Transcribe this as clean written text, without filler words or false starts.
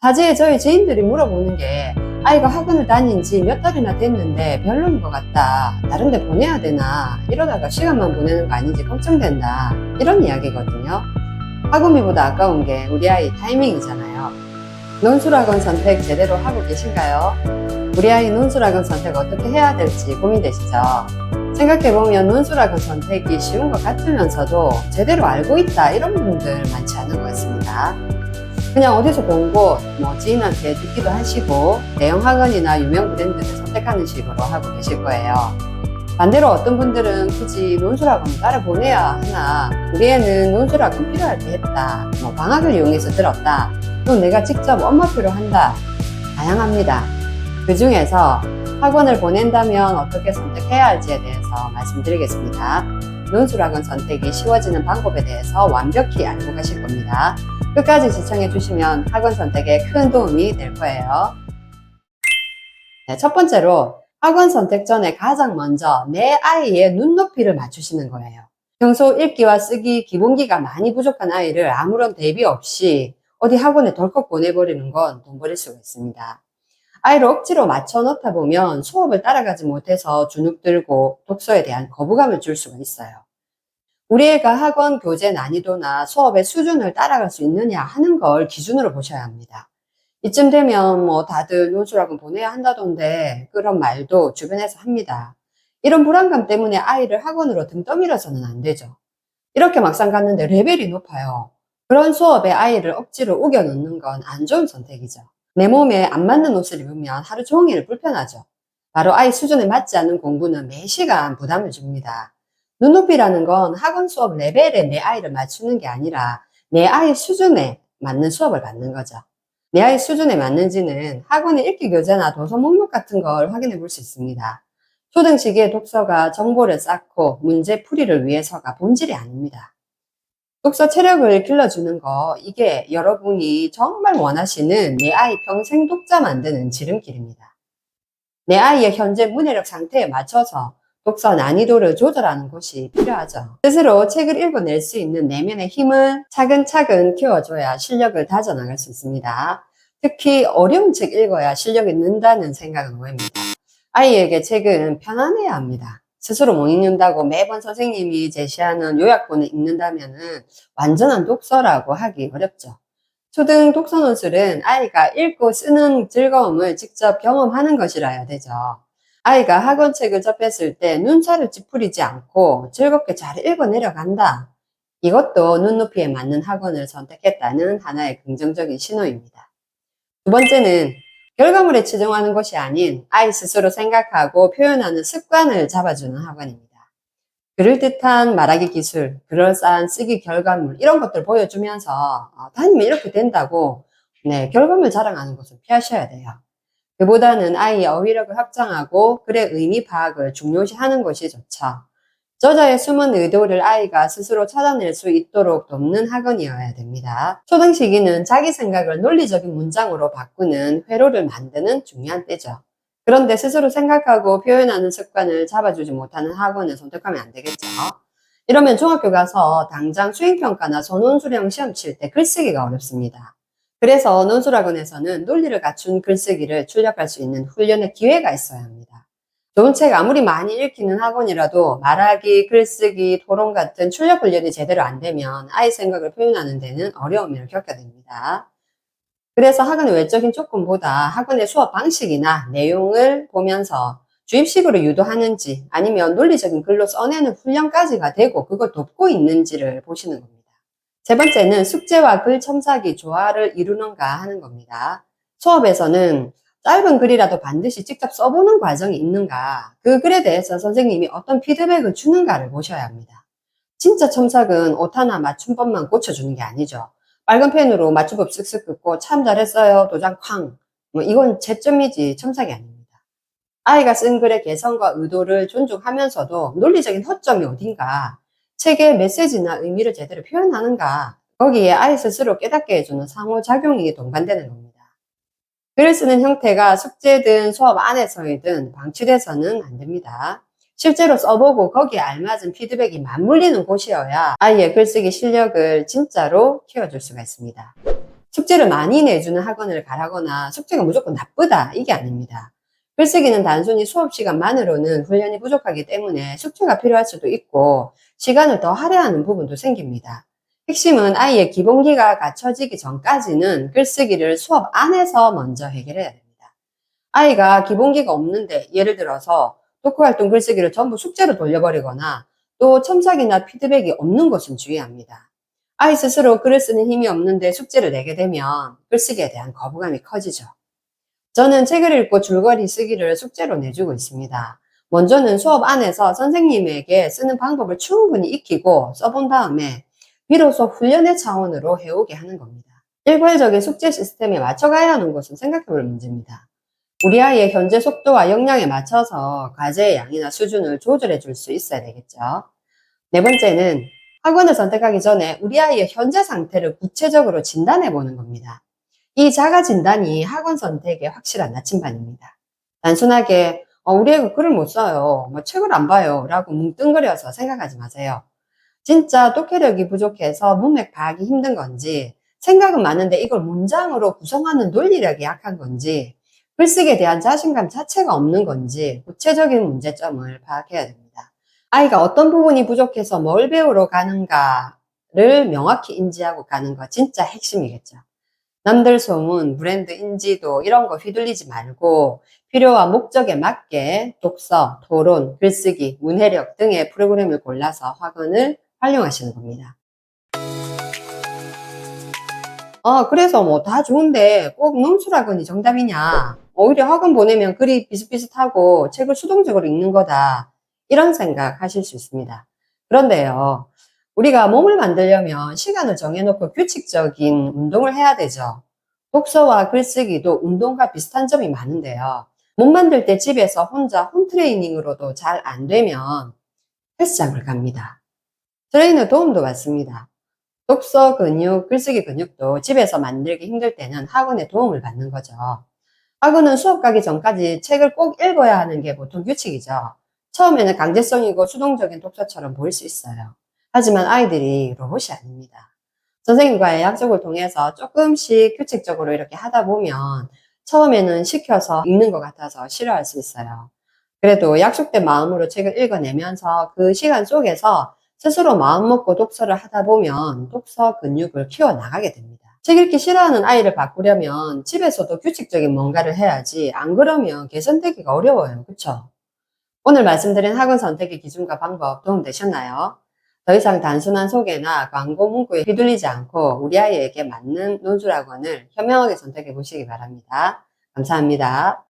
다제에 저희 지인들이 물어보는 게 아이가 학원을 다닌 지 몇 달이나 됐는데 별로인 것 같다. 다른 데 보내야 되나? 이러다가 시간만 보내는 거 아닌지 걱정된다. 이런 이야기거든요. 학원비보다 아까운 게 우리 아이 타이밍이잖아요. 논술학원 선택 제대로 하고 계신가요? 우리 아이 논술학원 선택 어떻게 해야 될지 고민되시죠? 생각해보면 논술학원 선택이 쉬운 것 같으면서도 제대로 알고 있다 이런 분들 많지 않은 것 같습니다. 그냥 어디서 본 곳, 지인한테 듣기도 하시고 대형 학원이나 유명 브랜드를 선택하는 식으로 하고 계실 거예요. 반대로 어떤 분들은 굳이 논술학원 따라 보내야 하나, 우리 애는 논술학원 필요할 때 했다, 방학을 이용해서 들었다, 또 내가 직접 엄마표로 한다. 다양합니다. 그 중에서 학원을 보낸다면 어떻게 선택해야 할지에 대해서 말씀드리겠습니다. 논술학원 선택이 쉬워지는 방법에 대해서 완벽히 알고 가실 겁니다. 끝까지 시청해 주시면 학원 선택에 큰 도움이 될 거예요. 네, 첫 번째로 학원 선택 전에 가장 먼저 내 아이의 눈높이를 맞추시는 거예요. 평소 읽기와 쓰기, 기본기가 많이 부족한 아이를 아무런 대비 없이 어디 학원에 덜컥 보내버리는 건 돈 버릴 수가 있습니다. 아이를 억지로 맞춰 넣다 보면 수업을 따라가지 못해서 주눅 들고 독서에 대한 거부감을 줄 수가 있어요. 우리 애가 학원 교재 난이도나 수업의 수준을 따라갈 수 있느냐 하는 걸 기준으로 보셔야 합니다. 이쯤 되면 다들 논술학원 보내야 한다던데 그런 말도 주변에서 합니다. 이런 불안감 때문에 아이를 학원으로 등 떠밀어서는 안 되죠. 이렇게 막상 갔는데 레벨이 높아요. 그런 수업에 아이를 억지로 우겨 넣는 건 안 좋은 선택이죠. 내 몸에 안 맞는 옷을 입으면 하루 종일 불편하죠. 바로 아이 수준에 맞지 않는 공부는 매 시간 부담을 줍니다. 눈높이라는 건 학원 수업 레벨에 내 아이를 맞추는 게 아니라 내 아이 수준에 맞는 수업을 받는 거죠. 내 아이 수준에 맞는지는 학원의 읽기 교재나 도서 목록 같은 걸 확인해 볼 수 있습니다. 초등시기의 독서가 정보를 쌓고 문제 풀이를 위해서가 본질이 아닙니다. 독서 체력을 길러주는 거, 이게 여러분이 정말 원하시는 내 아이 평생 독자 만드는 지름길입니다. 내 아이의 현재 문해력 상태에 맞춰서 독서 난이도를 조절하는 것이 필요하죠. 스스로 책을 읽어낼 수 있는 내면의 힘을 차근차근 키워줘야 실력을 다져나갈 수 있습니다. 특히 어려운 책 읽어야 실력이 는다는 생각은 오해입니다. 아이에게 책은 편안해야 합니다. 스스로 못 읽는다고 매번 선생님이 제시하는 요약본을 읽는다면 완전한 독서라고 하기 어렵죠. 초등 독서 논술은 아이가 읽고 쓰는 즐거움을 직접 경험하는 것이라야 되죠. 아이가 학원책을 접했을 때 눈살을 찌푸리지 않고 즐겁게 잘 읽어 내려간다. 이것도 눈높이에 맞는 학원을 선택했다는 하나의 긍정적인 신호입니다. 두 번째는 결과물에 치중하는 것이 아닌 아이 스스로 생각하고 표현하는 습관을 잡아주는 학원입니다. 그럴듯한 말하기 기술, 그럴싸한 쓰기 결과물 이런 것들 보여주면서 다니면 이렇게 된다고 결과물 자랑하는 것을 피하셔야 돼요. 그보다는 아이의 어휘력을 확장하고 글의 의미 파악을 중요시하는 것이 좋죠. 저자의 숨은 의도를 아이가 스스로 찾아낼 수 있도록 돕는 학원이어야 됩니다. 초등 시기는 자기 생각을 논리적인 문장으로 바꾸는 회로를 만드는 중요한 때죠. 그런데 스스로 생각하고 표현하는 습관을 잡아주지 못하는 학원을 선택하면 안 되겠죠. 이러면 중학교 가서 당장 수행평가나 선원수령 시험 칠 때 글쓰기가 어렵습니다. 그래서 논술학원에서는 논리를 갖춘 글쓰기를 출력할 수 있는 훈련의 기회가 있어야 합니다. 좋은 책 아무리 많이 읽히는 학원이라도 말하기, 글쓰기, 토론 같은 출력 훈련이 제대로 안 되면 아이 생각을 표현하는 데는 어려움을 겪게 됩니다. 그래서 학원의 외적인 조건보다 학원의 수업 방식이나 내용을 보면서 주입식으로 유도하는지 아니면 논리적인 글로 써내는 훈련까지가 되고 그걸 돕고 있는지를 보시는 겁니다. 세 번째는 숙제와 글 첨삭이 조화를 이루는가 하는 겁니다. 수업에서는 짧은 글이라도 반드시 직접 써보는 과정이 있는가, 그 글에 대해서 선생님이 어떤 피드백을 주는가를 보셔야 합니다. 진짜 첨삭은 오타나 맞춤법만 고쳐주는 게 아니죠. 빨간 펜으로 맞춤법 쓱쓱 긋고 참 잘했어요, 도장 쾅. 이건 채점이지 첨삭이 아닙니다. 아이가 쓴 글의 개성과 의도를 존중하면서도 논리적인 허점이 어딘가, 책의 메시지나 의미를 제대로 표현하는가, 거기에 아이 스스로 깨닫게 해주는 상호작용이 동반되는 겁니다. 글을 쓰는 형태가 숙제든 수업 안에서이든 방치돼서는 안 됩니다. 실제로 써보고 거기에 알맞은 피드백이 맞물리는 곳이어야 아이의 글쓰기 실력을 진짜로 키워줄 수가 있습니다. 숙제를 많이 내주는 학원을 가라거나 숙제가 무조건 나쁘다, 이게 아닙니다. 글쓰기는 단순히 수업 시간만으로는 훈련이 부족하기 때문에 숙제가 필요할 수도 있고 시간을 더 할애하는 부분도 생깁니다. 핵심은 아이의 기본기가 갖춰지기 전까지는 글쓰기를 수업 안에서 먼저 해결해야 됩니다. 아이가 기본기가 없는데 예를 들어서 독후활동 글쓰기를 전부 숙제로 돌려버리거나 또 첨삭이나 피드백이 없는 것은 주의합니다. 아이 스스로 글을 쓰는 힘이 없는데 숙제를 내게 되면 글쓰기에 대한 거부감이 커지죠. 저는 책을 읽고 줄거리 쓰기를 숙제로 내주고 있습니다. 먼저는 수업 안에서 선생님에게 쓰는 방법을 충분히 익히고 써본 다음에 비로소 훈련의 차원으로 해오게 하는 겁니다. 일괄적인 숙제 시스템에 맞춰가야 하는 것은 생각해볼 문제입니다. 우리 아이의 현재 속도와 역량에 맞춰서 과제의 양이나 수준을 조절해 줄 수 있어야 되겠죠. 네 번째는 학원을 선택하기 전에 우리 아이의 현재 상태를 구체적으로 진단해 보는 겁니다. 이 자가 진단이 학원 선택의 확실한 나침반입니다. 단순하게 우리 애가 글을 못 써요, 책을 안 봐요 라고 뭉뚱그려서 생각하지 마세요. 진짜 독해력이 부족해서 문맥 파악이 힘든 건지, 생각은 많은데 이걸 문장으로 구성하는 논리력이 약한 건지, 글쓰기에 대한 자신감 자체가 없는 건지 구체적인 문제점을 파악해야 됩니다. 아이가 어떤 부분이 부족해서 뭘 배우러 가는가를 명확히 인지하고 가는 거 진짜 핵심이겠죠. 남들 소문, 브랜드 인지도 이런 거 휘둘리지 말고 필요와 목적에 맞게 독서, 토론, 글쓰기, 문해력 등의 프로그램을 골라서 학원을 활용하시는 겁니다. 그래서 뭐 다 좋은데 꼭 논술학원이 정답이냐? 오히려 학원 보내면 글이 비슷비슷하고 책을 수동적으로 읽는 거다. 이런 생각 하실 수 있습니다. 그런데요, 우리가 몸을 만들려면 시간을 정해놓고 규칙적인 운동을 해야 되죠. 독서와 글쓰기도 운동과 비슷한 점이 많은데요. 몸 만들 때 집에서 혼자 홈트레이닝으로도 잘 안 되면 헬스장을 갑니다. 트레이너 도움도 받습니다. 독서 근육, 글쓰기 근육도 집에서 만들기 힘들 때는 학원의 도움을 받는 거죠. 학원은 수업 가기 전까지 책을 꼭 읽어야 하는 게 보통 규칙이죠. 처음에는 강제성이고 수동적인 독서처럼 보일 수 있어요. 하지만 아이들이 로봇이 아닙니다. 선생님과의 약속을 통해서 조금씩 규칙적으로 이렇게 하다 보면 처음에는 시켜서 읽는 것 같아서 싫어할 수 있어요. 그래도 약속된 마음으로 책을 읽어내면서 그 시간 속에서 스스로 마음먹고 독서를 하다 보면 독서 근육을 키워나가게 됩니다. 책 읽기 싫어하는 아이를 바꾸려면 집에서도 규칙적인 뭔가를 해야지, 안 그러면 개선되기가 어려워요. 그쵸? 오늘 말씀드린 학원 선택의 기준과 방법 도움되셨나요? 더 이상 단순한 소개나 광고 문구에 휘둘리지 않고 우리 아이에게 맞는 논술학원을 현명하게 선택해 보시기 바랍니다. 감사합니다.